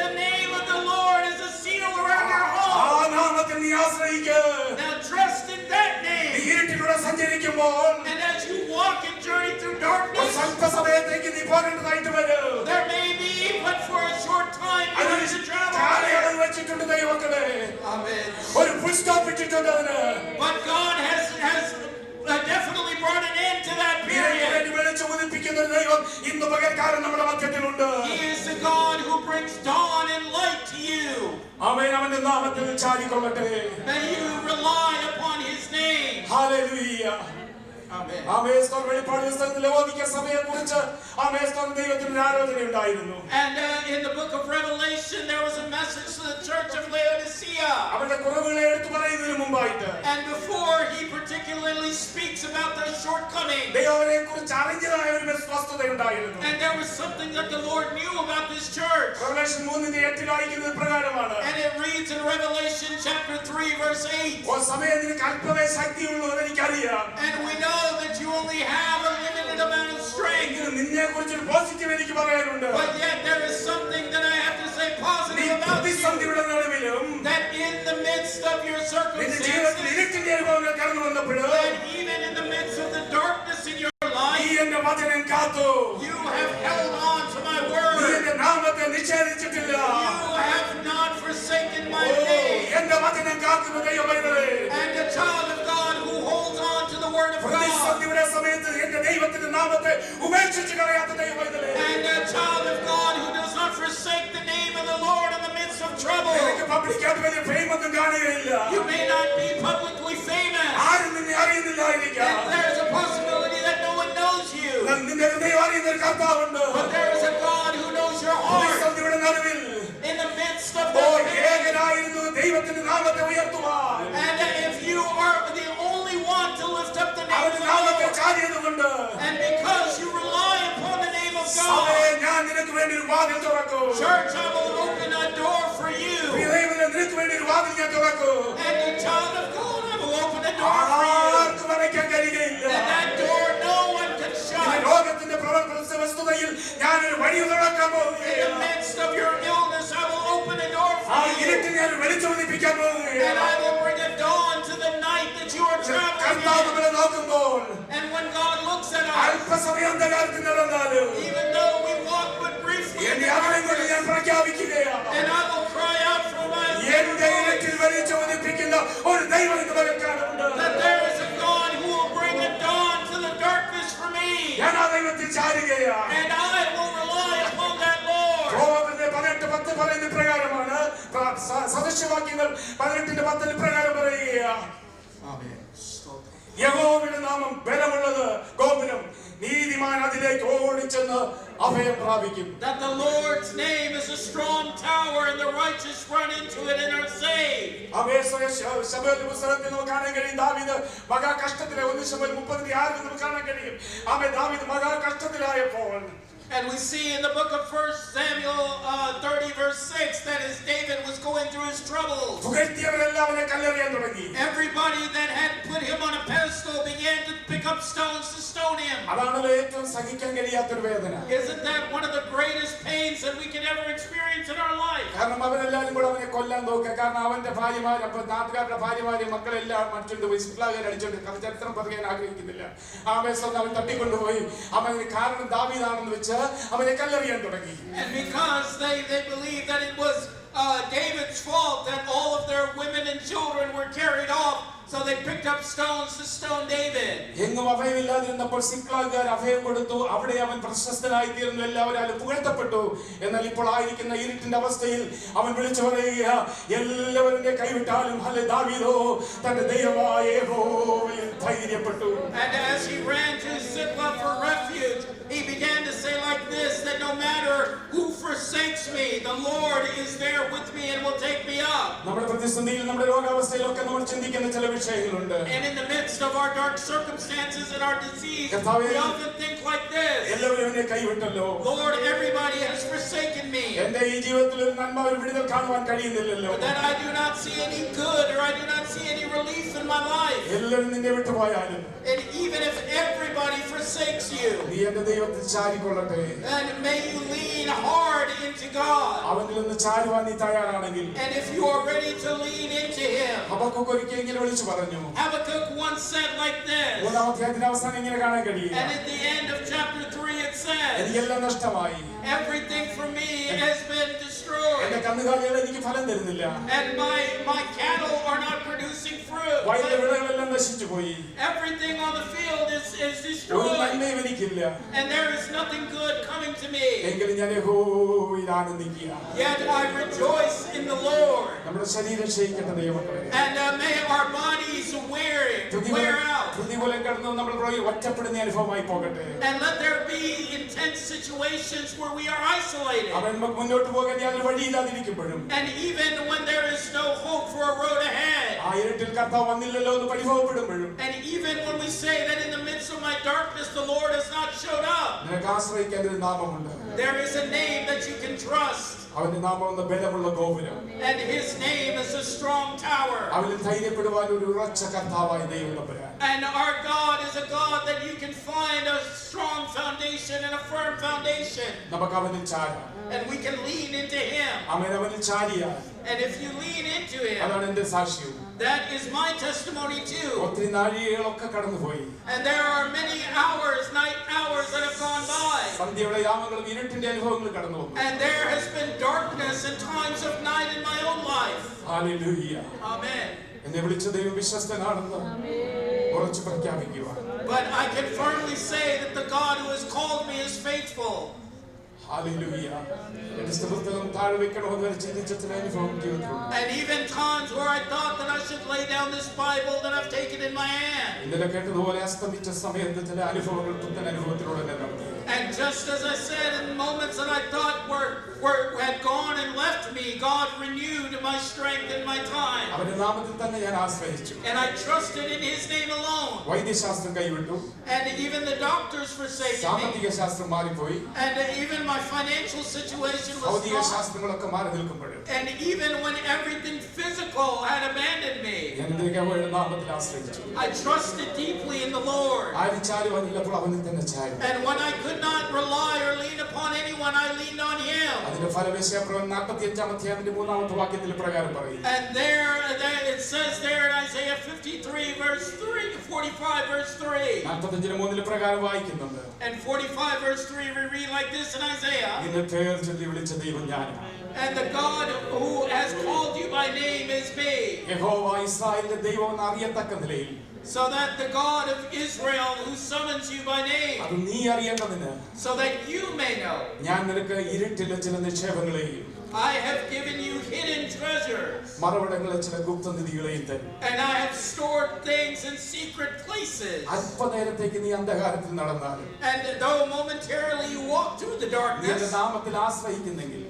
the name of the Lord is a seal around your ആ home. നാമത്തിൽ നീ ആശ്രയിക്കുക. Now trust in that നീ name. ഇരുട്ടിലൂടെ സഞ്ചരിക്കുമ്പോൾ And as you walk and journey through ഒരു darkness, സ്വല്പസമയത്തേക്ക് നീ പോകേണ്ടതായിട്ട് വരും. there may be, but for a short time, you അതിന് have to travel കാലയളവ് there. വെച്ചിട്ടുണ്ട് ദൈവമക്കളെ. Amen. ഒരു ഫുൾ സ്റ്റോപ്പ് ഇട്ടിട്ടുണ്ട് അതിന്. But God has definitely brought an end to that നിനക്ക് period. വേണ്ടി വെളിച്ചം ഉദിപ്പിക്കുന്ന ഒരു ദൈവം ഇന്ന് പകൽക്കാലം നമ്മുടെ മധ്യത്തിലുണ്ട്. He is the God who brings dawn and light to you. അവൻ അവന്റെ നാമത്തിൽ ചാരിക്കൊള്ളട്ടെ. May you rely upon his name. Hallelujah. Amen. ആമേസ്തോർ വെളിപ്പാട് പുസ്തകത്തിൽ ലവോദിക്ക സഭയെക്കുറിച്ച് ആമേസ്തോർ ദൈവത്തിന് ഒരു ആലോചന ഉണ്ടായിരുന്നു. And in the book of Revelation, there was a message to the church of Laodicea. അവരുടെ കുറവുകളെ എടുത്തു പറയുന്നതിന് മുമ്പായിട്ട് And before he particularly speaks about their shortcomings, ദൈവത്തെ കുറിച്ച് അറിഞ്ഞതായ ഒരു വസ്തുത ഉണ്ടായിരുന്നു. and there was something that the Lord knew about this church. Revelation 3:8 വായിക്കുന്നത് പ്രകാരമാണ്. And it reads in Revelation chapter 3, verse 8. ഓ സമയം നിനക്ക് അല്പമേ ശക്തിയുള്ളൂ എന്ന് എനിക്കറിയാം. And we know that you only have a limited amount of strength. എങ്കിലും നിന്നെ കുറിച്ചൊരു positive എനിക്ക് പറയാനുണ്ട്. But yet there is something that I have to say നീ positive about you. പ്രതിസന്ധിയുടെ നടുവിലും That in the midst of your നിന്റെ ജീവിതത്തിൽ circumstances, ഇരുട്ടിന്റെ അനുഭവങ്ങൾ കടന്നു വന്നപ്പോഴും that even in the midst of the darkness in your നീ life, എന്റെ വചനം കാത്തു. you have held on to my നീ word. എന്റെ നാമത്തെ നിഷേധിച്ചിട്ടില്ല. You have not forsaken my oh, name. എന്റെ വചനം കാക്കുന്ന ദൈവമേ. And a child of God who holds on to the word of God. പ്രതിസന്ധിയുടെ സമയത്ത് എന്റെ ദൈവത്തിന്റെ നാമത്തെ ഉപേക്ഷിച്ച് കളയാത്ത ദൈവമേ. And a child of God who does not forsake the name of the Lord in the midst of trouble. നിനക്ക് പബ്ലിക്കായിട്ട് വലിയ ഫെയിം ഒന്നും കാണുകയില്ല. You may not be publicly famous. ആരും നിന്നെ അറിയുന്നില്ലായിരിക്കാം. And there's a possibility that no one knows you. നിന്റെ ഹൃദയം അറിയുന്ന ഒരു കർത്താവുണ്ട്. But there is a God who knows your heart. പ്രതിസന്ധിയുടെ നടുവിൽ In the midst of oh the pain. ഏകനായിരുന്നു ദൈവത്തിന്റെ നാമത്തെ ഉയർത്തുവാൻ. And if you are the only one to lift up the name of അവന്റെ the നാമത്തെ Lord, ചാരിയതുകൊണ്ട് and because you rely upon the name of സഭയെ God, ഞാൻ നിനക്ക് വേണ്ടി ഒരു വാതിൽ തുറക്കും. church, I will open a door for you. ദൈവമേ, നിനക്ക് വേണ്ടി ഒരു വാതിൽ ഞാൻ തുറക്കും. And the child of God, I will open a door for you. ആർക്കും അടയ്ക്കാൻ കഴിയുകയില്ല. And that door no one can ഈ shut. ലോകത്തിന്റെ പ്രവർത്തന വസ്തുതയിൽ ഞാനൊരു വഴി തുറക്കാൻ In the പോവുകയാണ്. midst of your illness, I will open a door for ആ you. നോക്കുമ്പോൾ And when God looks at us, അല്പസമയം അന്ധകാരത്തിൽ നടന്നാലും even though we walk but briefly in എന്റെ the ആത്മാവിൽ കൊണ്ട് darkness, ഞാൻ പ്രഖ്യാപിക്കുകയാണ്, and I will cry out from my എന്റെ ഇരട്ടിൽ വലിയ ചോദിപ്പിക്കുന്ന ഒരു ദൈവം ഇന്ന് പകൽക്കാലമുണ്ട്. that there is a God who will bring a dawn to the darkness for me, ഞാൻ ആ ദൈവത്തിൽ ചാരുകയാണ്. and I will rely upon that Lord. റോമന്റെ 18:10 പറയുന്ന പ്രകാരമാണ്, സദൃശവാക്യങ്ങൾ 18:10 പ്രകാരം പറയുകയാണ്, Amen. യഹോവയുടെ നാമം ബലമുള്ളത് ഗോപുരം, നീതിമാൻ അതിലേക്ക് ഓടിച്ചെന്ന് അഭയം പ്രാപിക്കും. That the Lord's name is a strong tower and the righteous run into it and are saved. ശമൂവേൽ പുസ്തകത്തിൽ നമുക്ക് കാണാൻ കഴിയും, ദാവീദ് മഹാകഷ്ടത്തിലെ 1 ശമൂവേൽ 36 നമുക്ക് കാണാൻ കഴിയും. ദാവീദ് മഹാകഷ്ടത്തിലായപ്പോൾ, and we see in the book of 1 Samuel 30 verse 6 that as David was going through his troubles, പുകഴ്ത്തിയവരെല്ലാം അവനെ കല്ലെറിയാൻ തുടങ്ങി. everybody that had put him on a pedestal began to pick up stones to stone him. അതാണല്ലോ ഏറ്റവും സഹിക്കാൻ കഴിയാത്തൊരു വേദന. Isn't that one of the greatest pains that we can ever experience in our life? കാരണം അവരെല്ലാരും കൂടെ അവനെ കൊല്ലാൻ നോക്കുക. കാരണം അവന്റെ ഭാര്യമാർ, അപ്പൊ നാട്ടുകാരുടെ ഭാര്യമാരെ മക്കളെല്ലാം മറ്റുണ്ട് പോയി സിക്ലാഗർ അടിച്ചോണ്ട് ചരിത്രം പറയാൻ ആഗ്രഹിക്കുന്നില്ല. അവൻ തട്ടിക്കൊണ്ടുപോയി. അവന് കാരണം ദാവീദാണെന്ന് വെച്ച് അവനെ കല്ലെറിയാൻ തുടങ്ങി. And because they believed that it was David's fault that all of their women and children were carried off, so they picked up stones to stone David. എങ്ങും അഭയമില്ലാതിരുന്നപ്പോൾ സിക്ലാഗുകാർ അഭയം കൊടുത്തു. അവിടെ അവൻ പ്രശസ്തനായി തീർന്നു, എല്ലാവരും പുകഴ്ത്തപ്പെട്ടു. എന്നാൽ ഇപ്പോൾ ആയിരിക്കുന്ന ഇരുട്ടിന്റെ അവസ്ഥയിൽ അവൻ വിളിച്ചു പറയുക, എല്ലാവരും കൈവിട്ടാലും ദാവീദോ തന്റെ ദൈവമായ യഹോവയിൽ ധൈര്യപ്പെട്ടു. And as he ran to Ziklag for refuge, he began to say like this, that no matter who forsakes me, the Lord is there with me and will take me up. നമ്മുടെ പ്രതിസന്ധിയിൽ, നമ്മുടെ രോഗാവസ്ഥയിലൊക്കെ നമ്മൾ ചിന്തിക്കുന്ന ചില വിഷയങ്ങളുണ്ട്. And in the midst of our dark circumstances and our disease, we often think like this, എല്ലാവരും എന്നെ കൈവിട്ടല്ലോ, Lord, everybody has forsaken me, എന്റെ ഈ ജീവിതത്തിൽ ഒരു നന്മ, ഒരു വിടുതൽ കാണുവാൻ കഴിയുന്നില്ലല്ലോ, that I do not see any good or I do not see any relief in my life. എല്ലാവരും നിന്നെ വിട്ടുപോയാലും, And even if everybody forsakes you, നീ എന്റെ ദൈവത്തിൽ ചാരിക്കൊള്ളട്ടെ. and may you lean hard into God. അവനിൽ നിന്ന് ചാരുവാൻ നീ തയ്യാറാണെങ്കിൽ, And if you are ready to lean into Him, Habakkuk ഒരിക്കൽ ഇങ്ങനെ വിളിച്ചു പറഞ്ഞു. Habakkuk once said like this, 3-ാം അധ്യായത്തിന്റെ അവസാനം ഇങ്ങനെ കാണാൻ കഴിയും, and at the end of chapter 3 it says, എനിക്കെല്ലാം നഷ്ടമായി, everything for me has been എന്റെ destroyed, കന്നുകാലികൾ എനിക്ക് ഫലം തരുന്നില്ല, and my cattle are not producing fruit, വയലിലെ വിളകളെല്ലാം നശിച്ചു പോയി, everything on the field is ഒരു destroyed, നന്മയും എനിക്കില്ല, and there is nothing good coming to me. എങ്കിലും ഞാൻ യഹോവയിൽ ആനന്ദിക്കുക. Yet I rejoice in the Lord. നമ്മുടെ ശരീരം ക്ഷയിക്കട്ടെ ദൈവമക്കളെ. And may our bodies wear out. പ്രതികൂലം കടന്ന് നമ്മൾ ഒറ്റപ്പെടുന്ന അനുഭവമായി പോകട്ടെ. And let there be intense situations where we are isolated. അവൻ മുന്നോട്ട് പോകാൻ യാതൊരു വഴിയില്ലാതിരിക്കുമ്പോഴും, And even when there is no hope for a road ahead. ആ ഇരുട്ടിൽ കർത്താവ് വന്നില്ലല്ലോ എന്ന് പരിഭവപ്പെടുമ്പോഴും, And even when we say that in the midst of my darkness the Lord has not showed up. നിനക്ക് ആശ്രയിക്കാൻ ഒരു നാമമുണ്ട്. There is a name that you can trust. അവന്റെ നാമം എന്ന ബലമുള്ള ഗോപുരം. And His name is a strong tower. അവനിൽ ധൈര്യപ്പെടുവാൻ ഒരു ഉറച്ച കർത്താവായ ദൈവം തമ്പുരാൻ. And our God is a God that you can find a strong foundation and a firm foundation. നമുക്ക് അവനിൽ ചാരാം. And we can lean into Him. അവനിൽ ചാരിയാൽ, And if you lean into Him, അതാണ് എന്റെ സാക്ഷ്യം. that is my testimony too. ഒത്തിരി നാഴികകളൊക്കെ കടന്നുപോയി. And there are many hours, night hours that have gone by. സന്ധ്യയുടെ യാമങ്ങളും ഇരുട്ടിന്റെ അനുഭവങ്ങൾ കടന്നു വന്നു. And there has been darkness and times of night in my own life. Hallelujah. Amen. എന്നെ വിളിച്ച ദൈവം വിശ്വസ്തനാണെന്ന് ഉറച്ചു പ്രഖ്യാപിക്കുക. But I can firmly say that the God who has called me is faithful. Hallelujah. എന്റെ പുസ്തകം താഴെ വെക്കണമെന്ന് വരെ ചിന്തിച്ച ചില അനുഭവം ജീവിതത്തിലുണ്ട്. And even times where I thought that I should lay down this Bible that I've taken in my hand. ഇന്നലെ കേട്ടതുപോലെ അസ്തമിച്ച സമയത്ത് ചില അനുഭവങ്ങൾ പുത്തൻ അനുഭവത്തിലൂടെ എന്നെ നടത്തി. And just as I said, in moments that I thought had gone and left me, God renewed my strength and my time. അവന്റെ നാമത്തിൽ തന്നെ ഞാൻ ആശ്രയിച്ചു. And I trusted in His name alone. വൈദ്യശാസ്ത്രം കൈവിട്ടു. And even the doctors forsaken me. സാമ്പത്തിക ശാസ്ത്രം മാറിപ്പോയി. And even my financial situation was ഭൗതിക gone. ശാസ്ത്രങ്ങളൊക്കെ മാറി നിൽക്കുമ്പോഴും, And even when everything physical had abandoned me, ഞാൻ യഹോവയുടെ നാമത്തിൽ ആശ്രയിച്ചു. I trusted deeply in the Lord. ആരും ചാരുവാനില്ലപ്പോൾ അവനിൽ തന്നെ ചാരി. And when I could not rely or lean upon anyone, I leaned on Him. അതിന്റെ ഫലവേശ്യാപ്രവൻ 45-ാം അധ്യായത്തിന്റെ 3-ാമത്തെ വാക്യത്തിൽ പ്രകാരം പറയും. And there it says there in Isaiah 53 verse 3, 45 verse 3. 45-3 പ്രകാരം വായിക്കുന്നുണ്ട്. And 45 verse 3 we read like this in Isaiah. നിന്നെ പേർ ചൊല്ലി വിളിച്ച ദൈവം ഞാനാണ്. And the God who has called you by name is me. യഹോവ ഇസ്രായേലിന്റെ ദൈവം എന്ന് അറിയത്തക്ക നിലയിൽ, so that the God of Israel who summons you by name, അത് നീ അറിയേണ്ടതിന്, so that you may know, ഞാൻ നിനക്ക് ഇരുട്ടിലെ ചില നിക്ഷേപങ്ങളെയും I have given you hidden treasures, മറവിടങ്ങളിലെ ചില ഗുപ്തനിധികളെയും തരും. and I have stored things in secret places. അല്പനേരത്തേക്ക് നീ അന്ധകാരത്തിൽ നടന്നാലും, And though momentarily you walk through the നീ എന്റെ darkness, നാമത്തിൽ ആശ്രയിക്കുന്നെങ്കിൽ,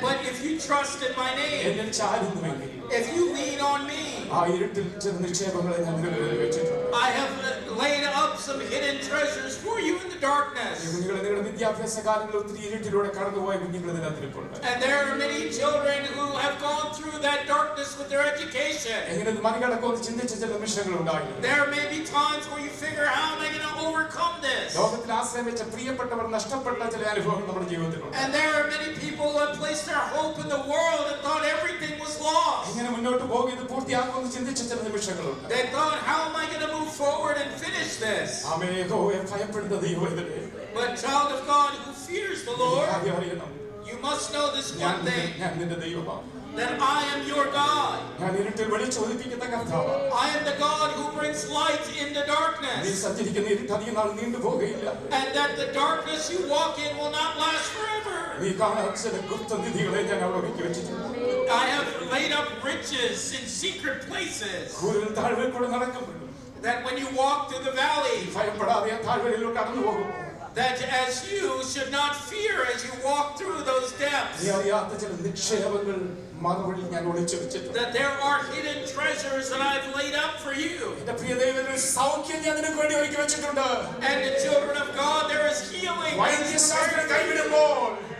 but if you trust in my name, എന്നിൽ ചാരുന്നുവെങ്കിൽ, if you lean on me, ആ ഇരുട്ടിൽ ചില നിക്ഷേപങ്ങളെ ഞാൻ നിനക്ക് വേണ്ടി വെച്ചിട്ടുണ്ട്. I have laid up some hidden treasures for you in the darkness. കുഞ്ഞുങ്ങളെ, നിങ്ങളുടെ വിദ്യാഭ്യാസ കാലങ്ങളിൽ ഒത്തിരി ഇരുട്ടിലൂടെ കടന്നുപോയ കുഞ്ഞുങ്ങൾ ഇതിനകത്തിരിപ്പുണ്ട്. And there are many children who have gone through that darkness with their education. എങ്ങനെ ഇത് മറികടക്കുമെന്ന് ചിന്തിച്ച ചില നിമിഷങ്ങൾ ഉണ്ടായിരുന്നു. There may be times where you figure, how am I going to overcome this? ലോകത്തിൽ ആശ്രയം വെച്ച പ്രിയപ്പെട്ടവർ നഷ്ടപ്പെട്ട ചില അനുഭവങ്ങൾ നമ്മുടെ ജീവിതത്തിലുണ്ട്. And there are many people who have placed their hope in the world and thought everything was lost. ഇങ്ങനെ മുന്നോട്ട് പോകും, ഇത് പൂർത്തിയാക്കുമെന്ന് ചിന്തിച്ച ചില നിമിഷങ്ങളുണ്ട്. They thought, how am I going to move forward and finish this? ആമേൻ. യഹോവയെ ഭയപ്പെടുന്ന ദൈവത്തിനെ But child of God who fears the Lord, ആദ്യം അറിയണം, you must know this one thing, ഞാൻ നിന്റെ ദൈവമാണ്. that I am your God. ഞാൻ ഇരുട്ടിൽ വെളിച്ചൊലിപ്പിക്കുന്ന കർത്താവാണ്. I am the God who brings light in the നീ darkness. സഞ്ചരിക്കുന്ന ഇരുട്ട് അധികം നാൾ നീണ്ടുപോകുകയില്ല. And that the darkness you walk in will not last forever. നീ കാണാൻ ചില ഗുപ്തനിധികളെ ഞാൻ അവിടെ ഒരുക്കി വെച്ചിട്ടുണ്ട്. I have laid up riches in secret places, കൂടുതൽ താഴ്വരയിൽ കൂടെ നടക്കുമ്പോൾ that when you walk through the valley, ഭയപ്പെടാതെ ആ താഴ്വരയിലൂടെ കടന്നു പോകും. that as you should not fear as you walk through those depths, നീ അറിയാത്ത ചില നിക്ഷേപങ്ങൾ മറുപടി ഞാൻ ഒളിച്ചു വെച്ചിട്ടുണ്ട്. that there are hidden treasures that I've laid up for you. എന്റെ പ്രിയ ദൈവമേ, സൗഖ്യം ഞാൻ നിനക്ക് വേണ്ടി ഒരുക്കി വെച്ചിട്ടുണ്ട്. And the children of God, there is healing. വൈദ്യശാസ്ത്രം കൈവിടുമ്പോൾ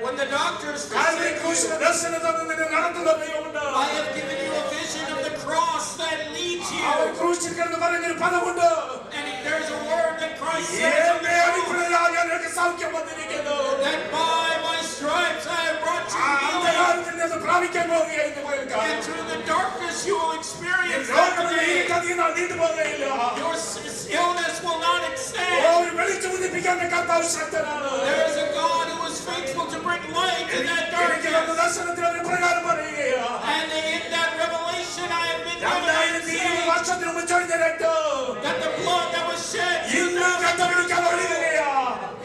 When the doctors Calvary forsake you, ക്രൂശിലെ ദർശനം തന്ന് നിന്നെ നടത്തുന്ന ദൈവമുണ്ട്. I have given you a vision of the cross that leads our you. ക്രൂശിൽ കിടന്ന് പറയുന്നൊരു പദമുണ്ട്. And there's a word that Christ says on എന്റെ the cross, അടിപ്പിണരാൽ ഞാൻ നിനക്ക് സൗഖ്യം വന്നിരിക്കുന്നു. that by my stripes I have brought ആ you healing. അന്ധകാരത്തിൽ നിന്ന് പ്രാപിക്കാൻ പോകുകയായിരുന്നു കേൾക്കാം. And through the darkness you will experience that ലോകത്തിന്റെ today. ഇരുട്ട് അധികം നാൾ നീണ്ടുപോകുകയില്ല. Your illness will not extend. ഒരു വെളിച്ചം ഉദിപ്പിക്കാൻ കർത്താവ് ശക്തനാണ്. There is a God who is faithful to bring light in that എനിക്ക് വന്ന darkness. ദർശനത്തിൽ ഒരു പ്രകാരം പറയുകയാ. And in that revelation I have been 2020 given വർഷത്തിന് മുമ്പ് ചൊരിഞ്ഞ രക്തം that the blood that was shed ഇന്ന് കണ്ടുപിടിക്കാൻ ഒഴുകുകയാ.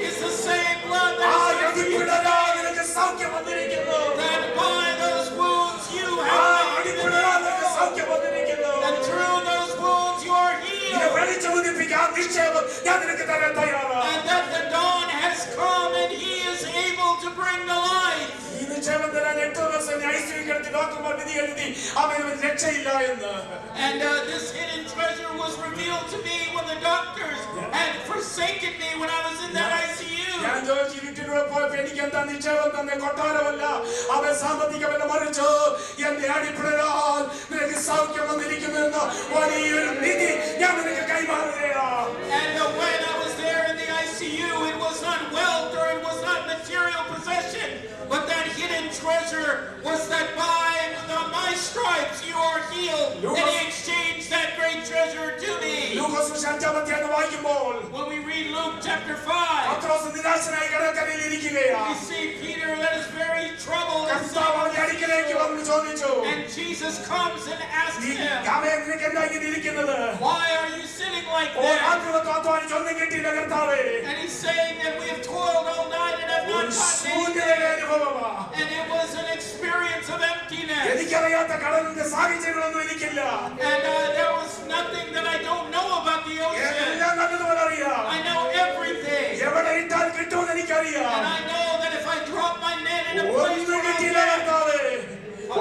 is the same blood ആ that is shed അടിപ്പിണരാൽ today. നിനക്ക് സൗഖ്യം വന്നിരിക്കുന്നു. That by those wounds you ആ have been അടിപ്പിണരാൽ നിനക്ക് സൗഖ്യം വന്നിരിക്കുന്നു. and through those wounds you are നിന്നെ healed. വെളിച്ചം ഉദിപ്പിക്കാൻ നിക്ഷേപം ഞാൻ നിനക്ക് തരാൻ തയ്യാറാണ്. And that the dawn has come and he is able to bring the light. ഈ നിക്ഷേപം തരാൻ 8 ദിവസം ഐസിയു കിടത്തി ഡോക്ടർമാർ വിധി എഴുതി അവന് രക്ഷയില്ല എന്ന്. And this hidden treasure was revealed to me when the doctors had forsaken me when I was in that ICU. ഞാൻ ചോദിച്ചു, ഇരുട്ടിലൂടെ പോയപ്പോ എനിക്ക് എന്താ നിക്ഷേപം തന്നെ? കൊട്ടാരമല്ല, അവൻ സാമ്പത്തികമല്ല, മറിച്ച് എന്റെ അടിപ്പിണരാൽ നിനക്ക് സൗഖ്യം വന്നിരിക്കുന്നു എന്ന വലിയൊരു നിധി ഞാൻ നിനക്ക് കൈമാറുകയാണ്. And when I was there in the ICU, it was not wealth or it was not material possession, but that hidden treasure was that by my stripes you are healed. And he exchanged that great treasure to me. ലൂക്കോസ് 5-ാം അധ്യായം വായിക്കുമ്പോൾ When we read Luke chapter 5, പത്രോസ് നിരാശനായി കടൽക്കരയിൽ ഇരിക്കുകയാണ്. we see Peter that is very troubled and കർത്താവ് അവന്റെ അടുക്കലേക്ക് വന്ന് ചോദിച്ചു, and Jesus comes and asks him, നിനക്ക് എന്താ ഇങ്ങനെ ഇരിക്കുന്നത്? why are you sitting like oh, that? ആത്മീയത്വം അധ്വാനിച്ച് ഒന്നും കിട്ടിയില്ല കർത്താവേ. And he's saying that we have toiled all night and have not ഒരു gotten ശൂന്യതയുടെ anything. അനുഭവമാ. And it was an experience of emptiness. എനിക്കറിയാത്ത കടലിന്റെ സാഹചര്യങ്ങളൊന്നും എനിക്കില്ല. And there was nothing that I don't know about the ocean. എല്ലാം നല്ലതുപോലെ അറിയാം. I know everything. എവിടെ ഇട്ടാൽ കിട്ടുമെന്ന് എനിക്കറിയാം. And I know that if I drop my net in a place ഒന്നും where I കിട്ടിയില്ല can, കർത്താവേ.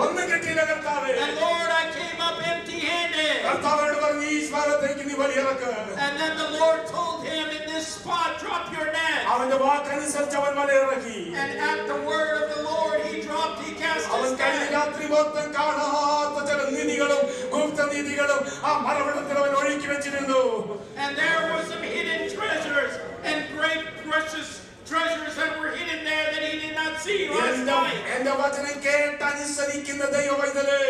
ഒന്നും കിട്ടിയില്ല കർത്താവേ. and Lord, I came up empty-handed. കർത്താവിനോട് പറഞ്ഞു, ഈ ഭാഗത്തേക്ക് നീ വലിയിറക്ക്. And then the Lord told him, in this spot, drop your net. അവന്റെ വാക്കനുസരിച്ച് അവൻ വലയിറക്കി. And at the word of the Lord, he cast അവൻ his കഴിഞ്ഞ net. രാത്രി മൊത്തം കാണാത്ത ചില നിധികളും ഗുപ്തനിധികളും ആ മറവിടത്തിൽ അവൻ ഒഴുക്കി വെച്ചിരുന്നു. And there were some hidden treasures and great precious treasures that were hidden there that he did not see last night. എന്റെ വചനം കേട്ട് അനുസരിക്കുന്ന ദൈവവൈതലേ,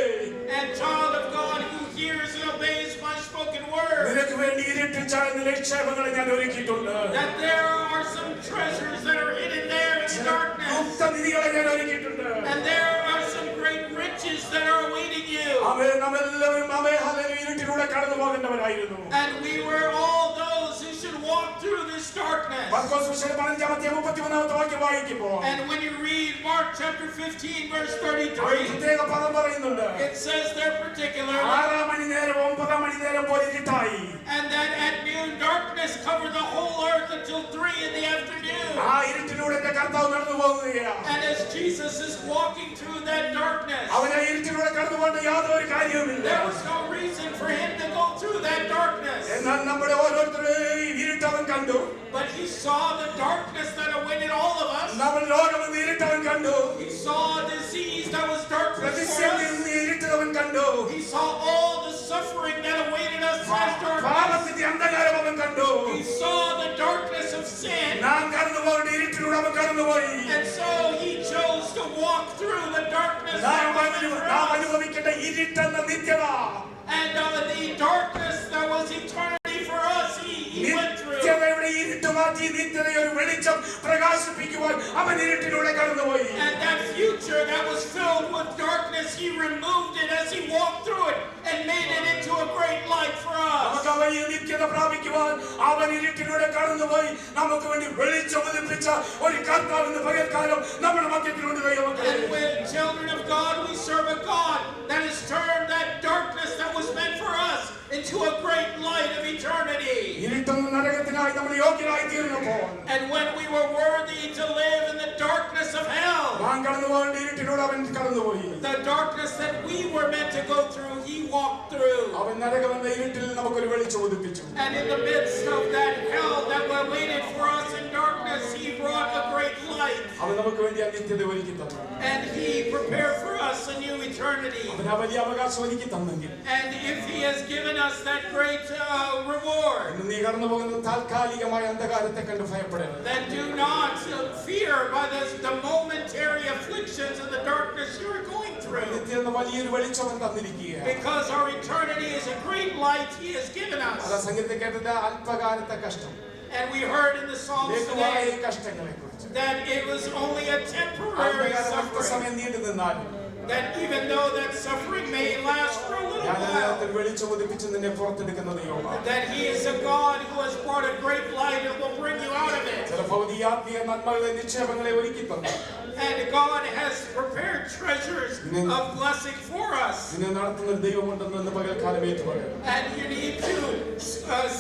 And child of God who hears and obeys my spoken word, നിനക്ക് വേണ്ടി ഇരുട്ടിൽ ചായുന്ന നിക്ഷേപങ്ങളെ ഞാൻ ഒരുക്കിയിട്ടുണ്ട്. that there are some treasures that are hidden there in darkness, ഗുപ്തനിധികളെ ഞാൻ ഒരുക്കിയിട്ടുണ്ട്. and there are some great riches that are awaiting you. ആമേൻ. നാമെല്ലാവരും amen hallelujah ഇരുട്ടിലൂടെ കടന്നു പോകേണ്ടവരായിരുന്നു. And we were all those who should walk through this darkness. മർക്കോസ് സുവിശേഷം 15-31 വാക്യം വായിക്കുമ്പോൾ And when you read Mark chapter 15 verse 33, പ്രത്യേക പദം പറയുന്നുണ്ട്. it says there particularly, 6 മണി നേരം 9 മണി നേരം പോലെ ഇരുട്ടായി. and that at noon darkness covered the whole earth until 3 in the afternoon. ആ ഇരുട്ടിലൂടെ എന്റെ കർത്താവ് നടന്നു പോകുകയാണ്. And as Jesus is walking through that darkness, അവനെ ഇരുട്ടിലൂടെ കടന്നു പോകേണ്ട യാതൊരു കാര്യവുമില്ല. there was no reason for him to go through that darkness. എന്നാൽ നമ്മുടെ ഓരോരുത്തരെയും ഇരുട്ടവൻ കണ്ടു. But he saw the darkness that awaited all of us. നമ്മൾ ലോകമെന്ന് ഇരുട്ടവൻ കണ്ടു. He saw disease that was darkness for പ്രതിസന്ധി us. ഇരുട്ടവൻ കണ്ടു. He saw all the suffering that awaited us as darkness. പാപത്തിന്റെ അന്ധകാരം അവൻ കണ്ടു. He saw the darkness of sin. നാം കടന്നു പോകേണ്ട ഇരുട്ടിലൂടെ അവൻ കടന്നുപോയി. And so he chose to walk through the darkness that was meant for നാം us. അനുഭവിക്കേണ്ട ഇരുട്ടെന്ന നിത്യത, And the darkness that was eternity for us, he went through. നിത്യതയുടെ ഇരുട്ട് മാറ്റി നിത്യതയെ ഒരു വെളിച്ചം പ്രകാശിപ്പിക്കുവാൻ അവൻ ഇരുട്ടിലൂടെ കടന്നുപോയി. And that future that was filled with darkness, he removed it as he walked through it and made it into a great light for us. നമുക്ക് ആ വലിയ നിത്യത പ്രാപിക്കുവാൻ അവൻ ഇരുട്ടിലൂടെ കടന്നുപോയി. നമുക്ക് വേണ്ടി വെളിച്ചം ഉദിപ്പിച്ച ഒരു കർത്താവിന്റെ പകൽക്കാലം നമ്മുടെ മധ്യത്തിലുണ്ട് ദൈവമക്കളെ. And when children of God, we serve a God that has turned that darkness that was meant for us into a great light of eternity. ഇരുട്ടെന്ന നരകത്തിനായി നമ്മൾ യോഗ്യരായി തീർന്നപ്പോൾ, And when we were worthy to live in the darkness of hell, നാം കടന്നു പോകേണ്ട ഇരുട്ടിലൂടെ അവൻ കടന്നുപോയി. the darkness that we were meant to go through, he walked through. അവൻ നരകമെന്ന ഇരുട്ടിൽ നമുക്കൊരു വെളിച്ചം ഉദിപ്പിച്ചു. And in the midst of that hell that waited for us in darkness, he brought a great light. അവൻ നമുക്ക് വേണ്ടി ആ നിത്യത ഒരുക്കി തന്നു. And he prepared for us a new eternity. അവൻ ആ വലിയ അവകാശം ഒരുക്കി തന്നെങ്കിൽ, And if he has given us that great reward, ഇന്ന് നീ കടന്നു പോകുന്ന താൽക്കാലികമായ അന്ധകാരത്തെ കണ്ട് ഭയപ്പെടരുത്. then do not fear by the momentary afflictions and the darkness you are going through. നിത്യ എന്ന വലിയൊരു വെളിച്ചം അവൻ തന്നിരിക്കുകയാണ്. Because our eternity is a great light he has given അതാ us. സംഗീതത്തിൽ കേട്ടത് അല്പകാലത്തെ കഷ്ടം, And we heard in the songs ലഘുവായ today കഷ്ടങ്ങളെ കുറിച്ച്. that it was only a temporary suffering. സമയം നീണ്ടു നിന്നാലും That even though that suffering may last for a little ഞാൻ while, അതിനകത്ത് വെളിച്ചം ഉദിപ്പിച്ച് നിന്നെ പുറത്തെടുക്കുന്ന ദൈവമാണ്. that he is a God who has brought a great light and will bring you out of it. ചില ഭൗതികാത്മീയ നന്മകളെ നിക്ഷേപങ്ങളെ ഒരുക്കി തന്നു. And God has prepared treasures of blessing for us. നിന്നെ നടത്തുന്ന ഒരു ദൈവമുണ്ടെന്ന് ഇന്ന് പകൽക്കാലം ഏറ്റുപറയണം. And you need to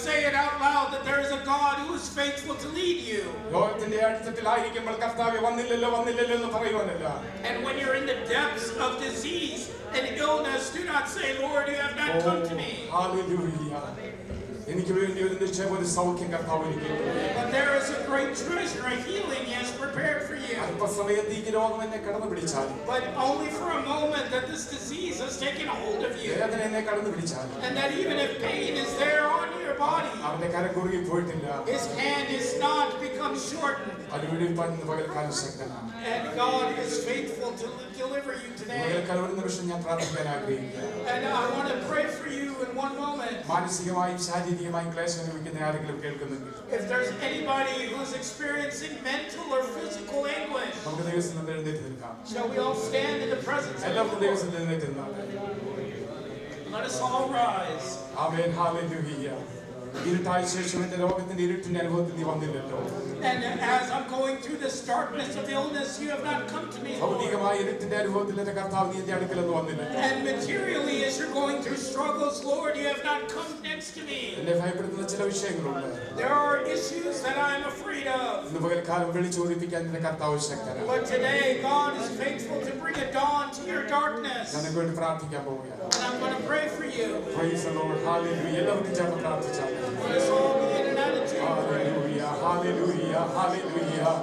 say it out loud that there is a God who is faithful to lead you. ലോകത്തിന്റെ അടിത്തട്ടിലായിരിക്കുമ്പോൾ കർത്താവേ വന്നില്ലല്ലോ വന്നില്ലല്ലോ എന്ന് പറയുവാനല്ല. And when you're in the depths of disease and illness, do not say, Lord, you have not come to me. Hallelujah. എനിക്ക് വേണ്ടി ഒരു നിക്ഷേപം, ഒരു സൗഖ്യം കർത്താവ് ഒരുക്കിയിട്ടുണ്ട്. But there is a great treasure, a healing he has prepared for you. അല്പസമയത്തേക്ക് രോഗം എന്നെ കടന്നു പിടിച്ചാലും, But only for a moment that this disease has taken hold of you. വേദന എന്നെ കടന്നു പിടിച്ചാലും, And that even if pain is there on your body, അവന്റെ കരം കുറുകി പോയിട്ടില്ല. his hand is not become shortened. അതുവഴി ഇന്ന് പകൽക്കാലം ശക്തനാണ്. And God is faithful to deliver you today. പകൽക്കാലം ഒരു നിമിഷം ഞാൻ പ്രാർത്ഥിക്കാൻ ആഗ്രഹിക്കുന്നു. And I want to pray for you in one moment. മാനസികമായും ശാരീരികമായും ക്ലേശം അനുഭവിക്കുന്ന ആരെങ്കിലും കേൾക്കുന്നെങ്കിൽ, If there's anybody who's experiencing mental or physical anguish, നമുക്ക് ദൈവത്തിൽ നിന്ന് എഴുന്നേറ്റ് നിൽക്കാം. shall we all stand in the presence of എല്ലാവർക്കും the ദൈവത്തിൽ Lord? എഴുന്നേറ്റ് നിന്നാണ്. Let us all rise. ആമേൻ. ഹല്ലേലൂയ. ഇരുട്ടായ ശേഷം എന്റെ രോഗത്തിന്റെ ഇരുട്ടിന്റെ അനുഭവത്തിൽ നീ വന്നില്ലല്ലോ. And as I'm going through this darkness of illness, you have not come to me, Lord. ഭൗതികമായ ഇരുട്ടിന്റെ അനുഭവത്തിൽ എന്റെ കർത്താവ് നീ എന്റെ അടുക്കലെന്ന് വന്നില്ലല്ലോ. And materially, as you're going through struggles, Lord, you have not come next to me. എന്നെ ഭയപ്പെടുത്തുന്ന ചില വിഷയങ്ങളുണ്ട്. There are issues that I'm afraid of. ഇന്ന് പകൽക്കാലം വിളിച്ചോദിപ്പിക്കാൻ എന്റെ കർത്താവ് ശക്തനാണ്. But today, God is faithful to bring a dawn to your darkness. ഞാൻ നിങ്ങൾക്ക് വേണ്ടി പ്രാർത്ഥിക്കാൻ പോവുകയാണ്. And I'm going to pray for you. Praise the Lord. Hallelujah. എല്ലാവർക്കും ചേർന്ന് പ്രാർത്ഥിച്ചാൽ Let us all be in an attitude of prayer. Hallelujah. Hallelujah. Hallelujah.